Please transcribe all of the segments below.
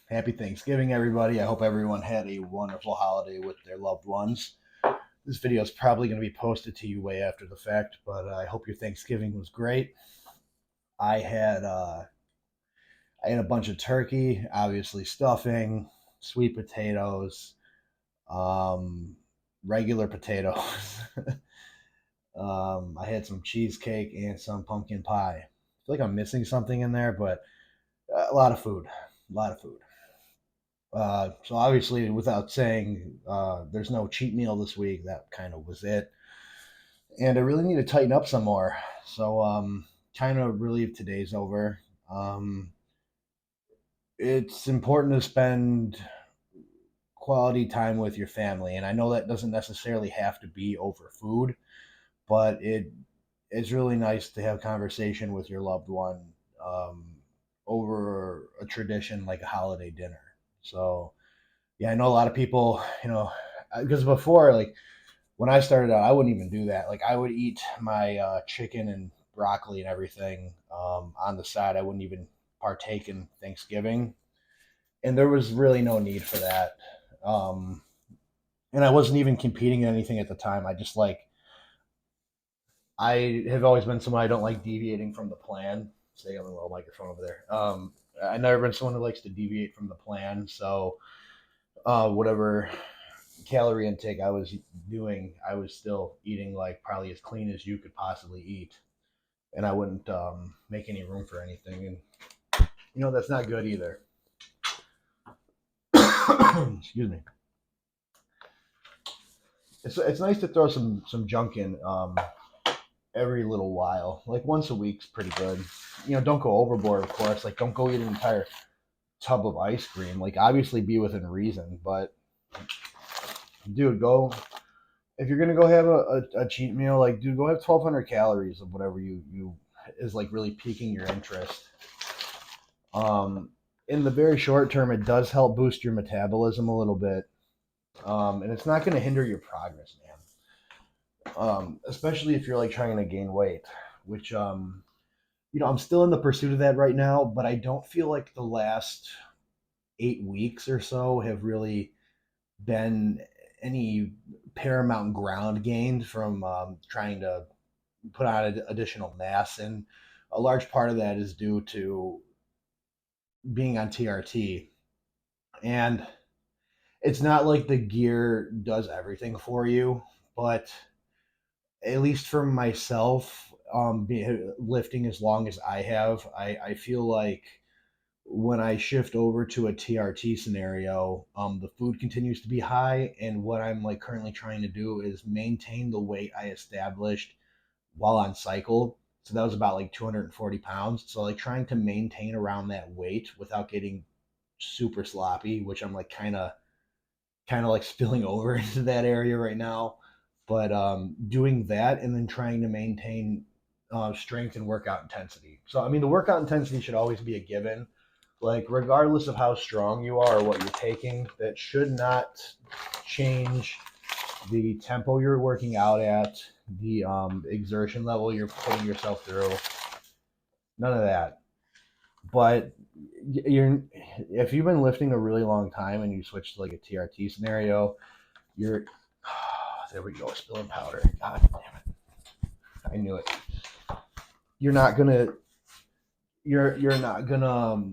Happy Thanksgiving, everybody. I hope everyone had a wonderful holiday with their loved ones. This video is probably going to be posted to you way after the fact, but I hope your Thanksgiving was great. I had uh, I had a bunch of turkey, obviously stuffing, sweet potatoes, um, regular potatoes. I had some cheesecake and some pumpkin pie. I feel like I'm missing something in there, but a lot of food, a lot of food. So obviously, without saying, there's no cheat meal this week. That kind of was it, and I really need to tighten up some more. So kind of relieved today's over. Um, it's important to spend quality time with your family, and I know that doesn't necessarily have to be over food, but it's really nice to have conversation with your loved one um, over a tradition like a holiday dinner. So yeah, I know a lot of people, because before, like when I started out, I wouldn't even do that. Like I would eat my chicken and broccoli and everything on the side. I wouldn't even partake in Thanksgiving, and there was really no need for that. Um, and I wasn't even competing in anything at the time. I have always been someone I don't like deviating from the plan. Say on the little microphone over there. I've never been someone who likes to deviate from the plan. So whatever calorie intake I was doing, I was still eating like probably as clean as you could possibly eat, and I wouldn't make any room for anything. And that's not good either. Excuse me. It's nice to throw some junk in every little while. Like once a week's pretty good. Don't go overboard, of course. Like don't go eat an entire tub of ice cream. Like obviously be within reason, but dude, go if you're gonna go have a cheat meal, like dude, go have 1,200 calories of whatever you is like really piquing your interest. Um, in the very short term, it does help boost your metabolism a little bit, and it's not going to hinder your progress, man. Especially if you're like trying to gain weight, which I'm still in the pursuit of that right now, but I don't feel like the last 8 weeks or so have really been any paramount ground gained from trying to put on additional mass, and a large part of that is due to being on TRT. And it's not like the gear does everything for you, but at least for myself, lifting as long as I have, I feel like when I shift over to a TRT scenario, the food continues to be high, and what I'm like currently trying to do is maintain the weight I established while on cycle. So that was about like 240 pounds. So like trying to maintain around that weight without getting super sloppy, which I'm like kind of like spilling over into that area right now. But doing that and then trying to maintain strength and workout intensity. So I mean, the workout intensity should always be a given. Like regardless of how strong you are or what you're taking, that should not change the tempo you're working out at, the exertion level you're putting yourself through. None of that. But you're if you've been lifting a really long time and you switch to like a TRT scenario, you're there we go, spilling powder. God damn it! I knew it. You're not gonna you're not gonna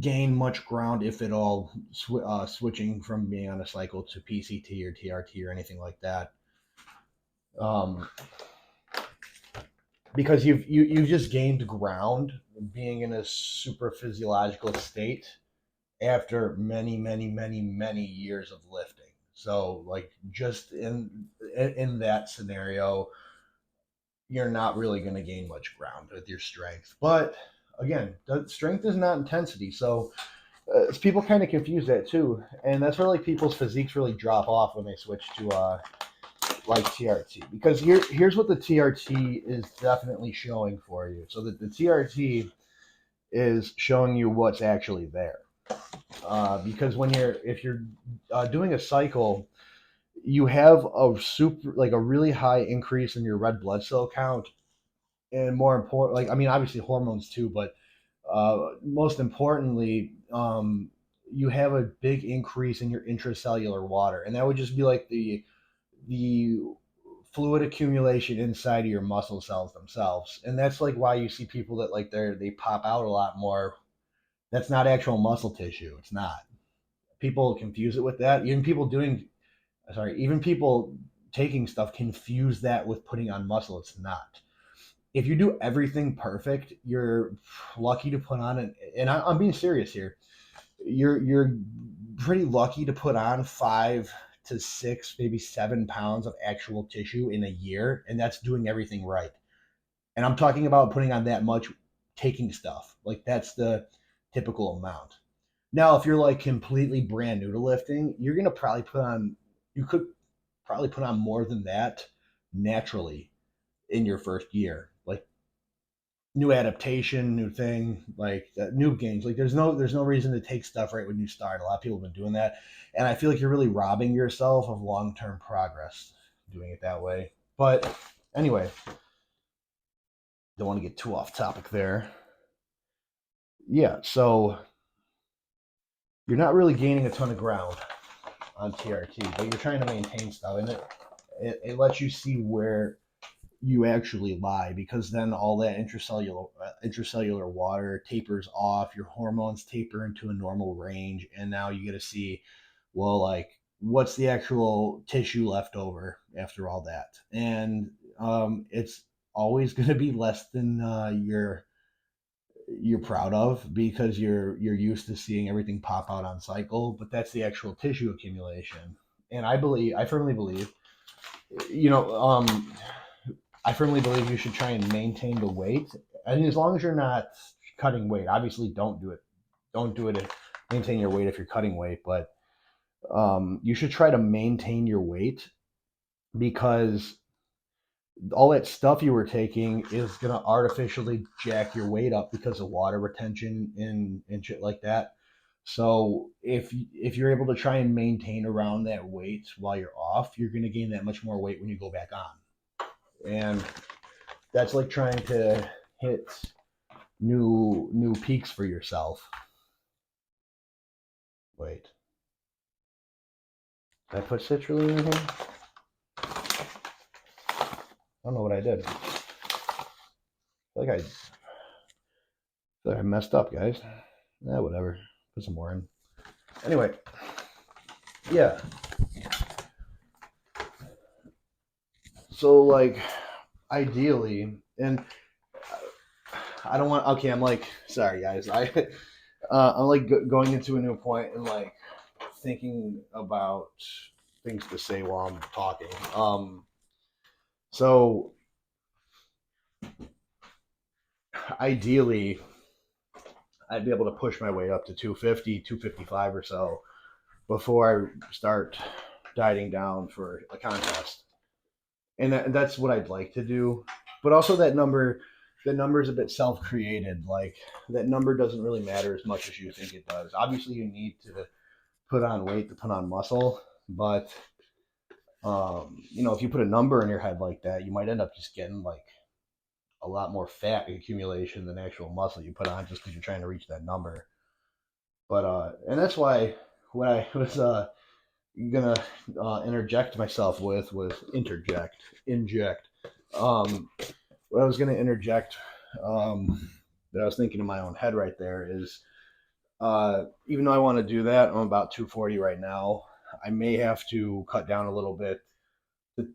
gain much ground if at all switching from being on a cycle to PCT or TRT or anything like that. Um, because you've just gained ground being in a super physiological state after many years of lifting. So like just in that scenario, you're not really going to gain much ground with your strength. But again, strength is not intensity. So people kind of confuse that too, and that's where like people's physiques really drop off when they switch to like TRT. Because here's what the TRT is definitely showing for you. So that the TRT is showing you what's actually there. Because if you're doing a cycle, you have a really high increase in your red blood cell count, and more important, like I mean, obviously hormones too, but Most importantly, you have a big increase in your intracellular water, and that would just be like the fluid accumulation inside of your muscle cells themselves, and that's like why you see people that like they pop out a lot more. That's not actual muscle tissue. It's not. People confuse it with that. Even people taking stuff confuse that with putting on muscle. It's not. If you do everything perfect, you're lucky to put on and I'm being serious here. You're pretty lucky to put on 5 to 6, maybe 7 pounds of actual tissue in a year, and that's doing everything right. And I'm talking about putting on that much, taking stuff like that's the typical amount. Now, if you're like completely brand new to lifting, you're gonna probably put on. You could probably put on more than that naturally in your first year. Like new adaptation, new thing, like new gains. Like there's no reason to take stuff right when you start. A lot of people have been doing that, and I feel like you're really robbing yourself of long term progress doing it that way. But anyway, don't want to get too off topic there. Yeah, so you're not really gaining a ton of ground on TRT, but you're trying to maintain stuff, and it lets you see where you actually lie because then all that intracellular water tapers off, your hormones taper into a normal range, and now you get to see, well, like what's the actual tissue left over after all that, and it's always going to be less than you're proud of because you're used to seeing everything pop out on cycle, but that's the actual tissue accumulation. And I firmly believe, you know, I firmly believe you should try and maintain the weight. And as long as you're not cutting weight, obviously don't do it. Don't do it to maintain your weight if you're cutting weight, but you should try to maintain your weight because all that stuff you were taking is going to artificially jack your weight up because of water retention and shit like that. So if you're able to try and maintain around that weight while you're off, you're going to gain that much more weight when you go back on. And that's like trying to hit new peaks for yourself. Wait, did I put citrulline in here? I don't know what I did. I feel like I messed up, guys. Whatever. Put some more in. Anyway, yeah. So like, ideally, and I don't want. Okay, I'm like, sorry guys. I'm like going into a new point and like thinking about things to say while I'm talking. So ideally, I'd be able to push my way up to 250, 255 or so before I start dieting down for a contest. And that's what I'd like to do. But also the number is a bit self-created. Like that number doesn't really matter as much as you think it does. Obviously, you need to put on weight to put on muscle, but if you put a number in your head like that, you might end up just getting like a lot more fat accumulation than actual muscle you put on just because you're trying to reach that number. But and that's why what I was gonna interject myself with was inject. Um, what I was gonna interject that I was thinking in my own head right there is even though I want to do that, I'm about 240 right now. I may have to cut down a little bit to,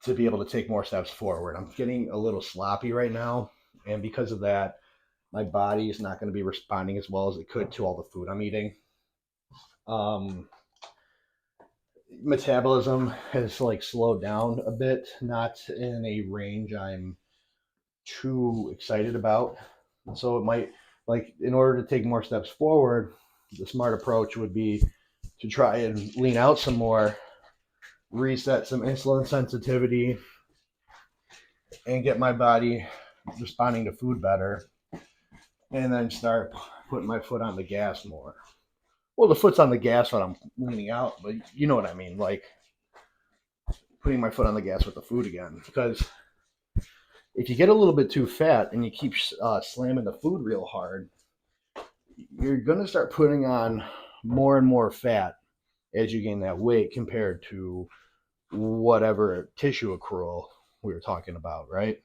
to be able to take more steps forward. I'm getting a little sloppy right now, and because of that, my body is not going to be responding as well as it could to all the food I'm eating. Um, Metabolism has like slowed down a bit, not in a range I'm too excited about. So it might like in order to take more steps forward, the smart approach would be to try and lean out some more, reset some insulin sensitivity, and get my body responding to food better, and then start putting my foot on the gas more. Well, the foot's on the gas when I'm leaning out, but you know what I mean, like putting my foot on the gas with the food again. Because if you get a little bit too fat and you keep slamming the food real hard, you're going to start putting on more and more fat as you gain that weight compared to whatever tissue accrual we were talking about, right?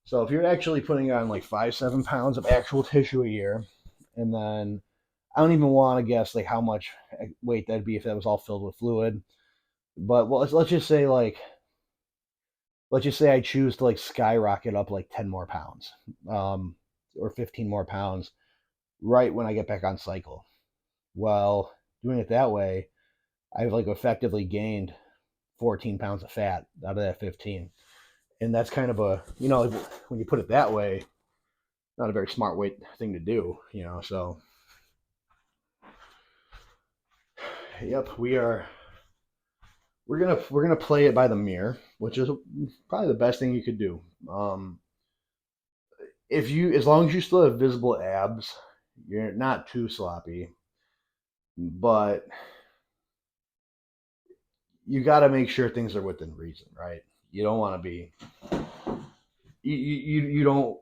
So if you're actually putting on like 5, 7 pounds of actual tissue a year, and then I don't even want to guess like how much weight that'd be if that was all filled with fluid. But well, let's just say like let's just say I choose to like skyrocket up like 10 more pounds, um, or 15 more pounds right when I get back on cycle. Well, doing it that way, I've like effectively gained 14 pounds of fat out of that 15. And that's kind of a, when you put it that way, not a very smart way thing to do. So, yep, we're gonna play it by the mirror, which is probably the best thing you could do. If you, as long as you still have visible abs, you're not too sloppy, but you got to make sure things are within reason, right? You don't want to be you don't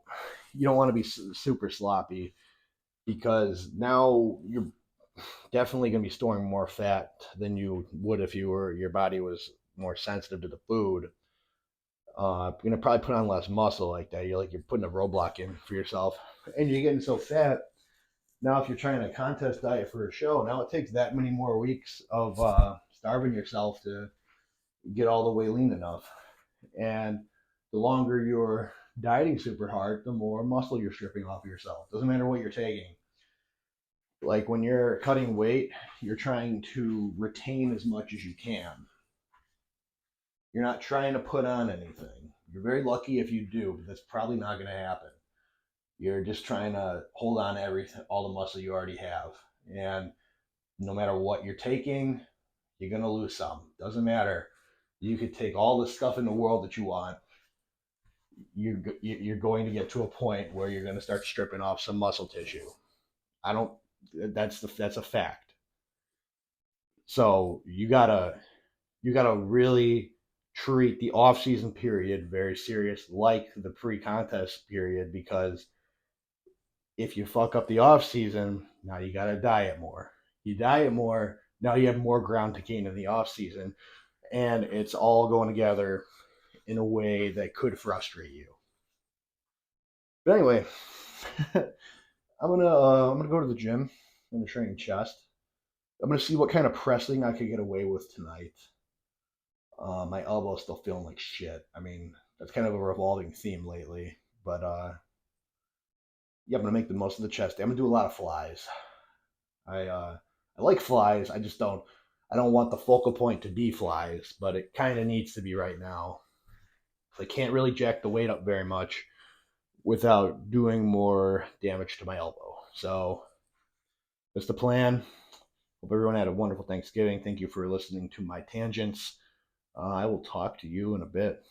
want to be super sloppy because now you're definitely going to be storing more fat than you would if your body was more sensitive to the food. You're gonna probably put on less muscle like that. You're putting a roadblock in for yourself, and you're getting so fat. Now, if you're trying a contest diet for a show, now it takes that many more weeks of starving yourself to get all the way lean enough. And the longer you're dieting super hard, the more muscle you're stripping off of yourself. Doesn't matter what you're taking. Like when you're cutting weight, you're trying to retain as much as you can. You're not trying to put on anything. You're very lucky if you do, but that's probably not going to happen. You're just trying to hold on to everything, all the muscle you already have. And no matter what you're taking, you're going to lose some. Doesn't matter. You could take all the stuff in the world that you want. You're going to get to a point where you're going to start stripping off some muscle tissue. I don't. That's a fact. So you gotta really treat the off season period very serious, like the pre contest period, because if you fuck up the off season, now you gotta diet more. You diet more, now you have more ground to gain in the off season, and it's all going together in a way that could frustrate you. But anyway, I'm gonna go to the gym. I'm gonna train chest. I'm gonna see what kind of pressing I could get away with tonight. My elbow's still feeling like shit. I mean, that's kind of a revolving theme lately. But yeah, I'm gonna make the most of the chest day. I'm gonna do a lot of flies. I like flies. I don't want the focal point to be flies, but it kind of needs to be right now. I can't really jack the weight up very much without doing more damage to my elbow. So that's the plan. Hope everyone had a wonderful Thanksgiving. Thank you for listening to my tangents. I will talk to you in a bit.